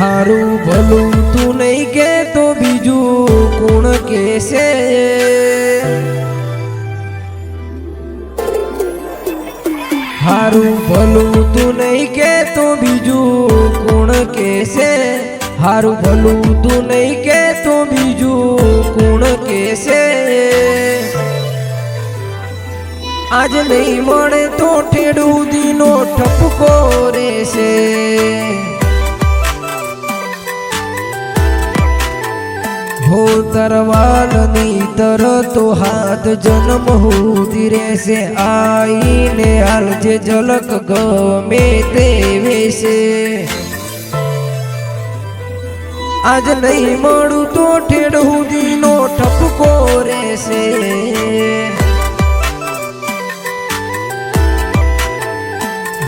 हारू भलू तू नहीं के तो बीजू कौन कैसे। हारू भलू तू नहीं के तो बीजू कौन कैसे। हारू भलू तू नहीं के तो बीजू कौन कैसे। आज नहीं मळे तो ठेडू दीनो ठपको रेसे। हो तरवाल नीतर तो हाथ जन्म होती रेसे। आई ने हाल जे झलक गमे ते वेसे। आज नहीं मळू तो ठेडू दीनो ठपको रेसे।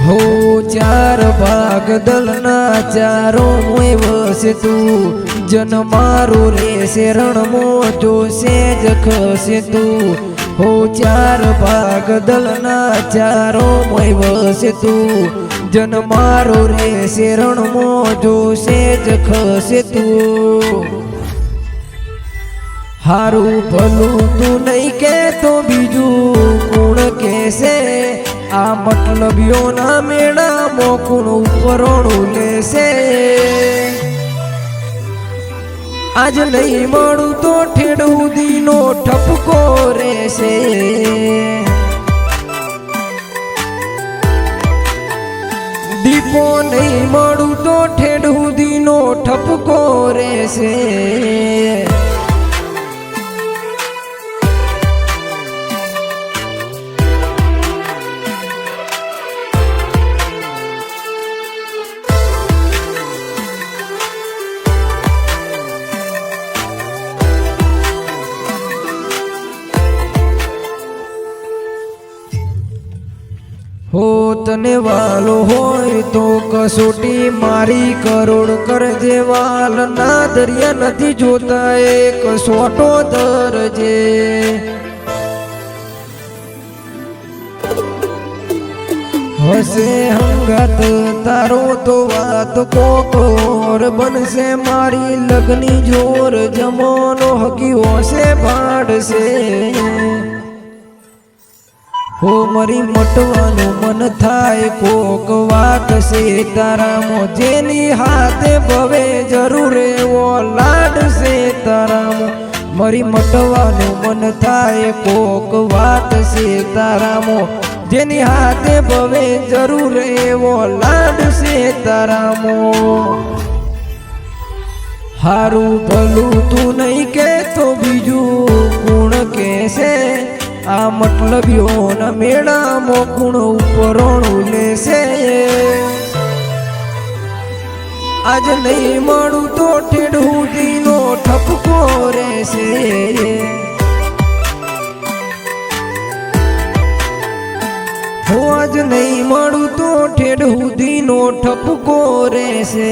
हो चार भाग दलना चारों में वसे तू। जन मारो रे से रण मोजो से जखसे तू। हो चार भाग दलना चारों में वसे तू। जन मारो रे से रण मोजो से जखसे तू। हारू भलू तू नहीं के तो बीजू कौन कैसे। आ मतलबियो ना मेड़ा मोकुण उपरोणु लेसे। आज नहीं मळू तो ठेडू दीनो ठपको रेसे। दीपो नहीं मळू तो ठेडू दीनो ठपको रेसे। हो तने वालो होय तो कसोटी मारी करोड़ कर जे। वाल ना दरिया नदी जोता एक सोटो दरजे। हसे हंगत तारो तो बात कोर बन से। मारी लगनी जोर जमोनो हकीओ से भाड़ से। हो मरी मटवानु मन थाय कोक वात से। तारा मोजेनी हाथे भवे जरूर वो लाड से। तारा मरी मटवानु मन थाय कोक वात से। तारा मोजेनी हाथे भवे जरूर वो लाड से। तारा हारू भलू तू नहीं के तो बीजू कौन कैसे। आ मतलबियो न मेड़ा मोकुण उपरोणु लेसे। आज नहीं मळू तो ठेडू दीनो ठपको रेसे। हो आज नहीं मळू तो ठेडू दीनो ठपको रेसे।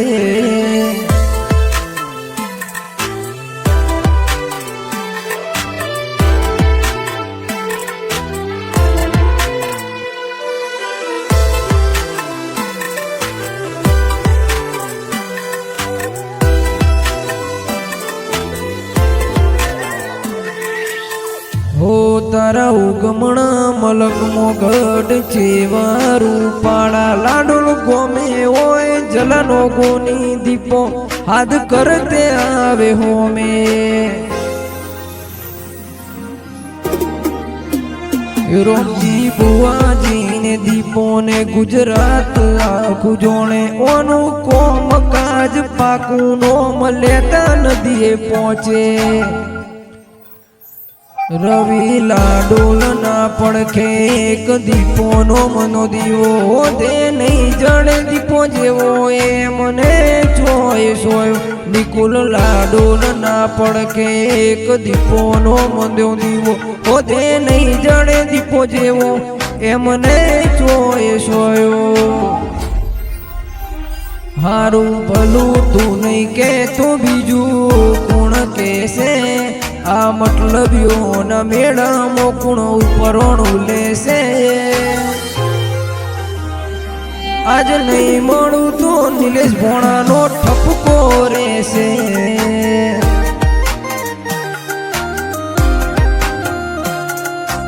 हो तारा उगमणा मलक मोगड चेवारू पाड़ा। लाडोल गोमे ओए जलनो गोनी दीपो हाथ करते आवे हो में। रोजी बुआ जी ने दीपो ने गुजरात आखू जोणे। ओनु कोम काज पाकू नो मलेता नदीए पहुंचे। रवि लाडोल ना पड़खे एक दीपो नो मनो दीवो दे। नहीं जड़े दीपो जेवो ए मने चोय सोयो। निकुल लाडोल ना पड़खे एक दीपो नो मनो दीवो ओ दे। नहीं जड़े दीपो जेवो ए मने चोय सोयो। हारू भलू तू नहीं के तो बीजू कौन कैसे। आ मतलबियो न मेड़ा मोकुण उपरोणु लेसे। આજ નહીં મળું તો નિલેશ ભોણાનો ઠપકો રહેશે.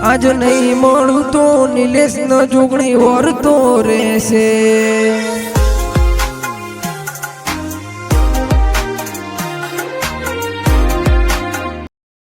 આજ નહીં મળું તો નિલેશ ન જોગણી વરતો રહેશે.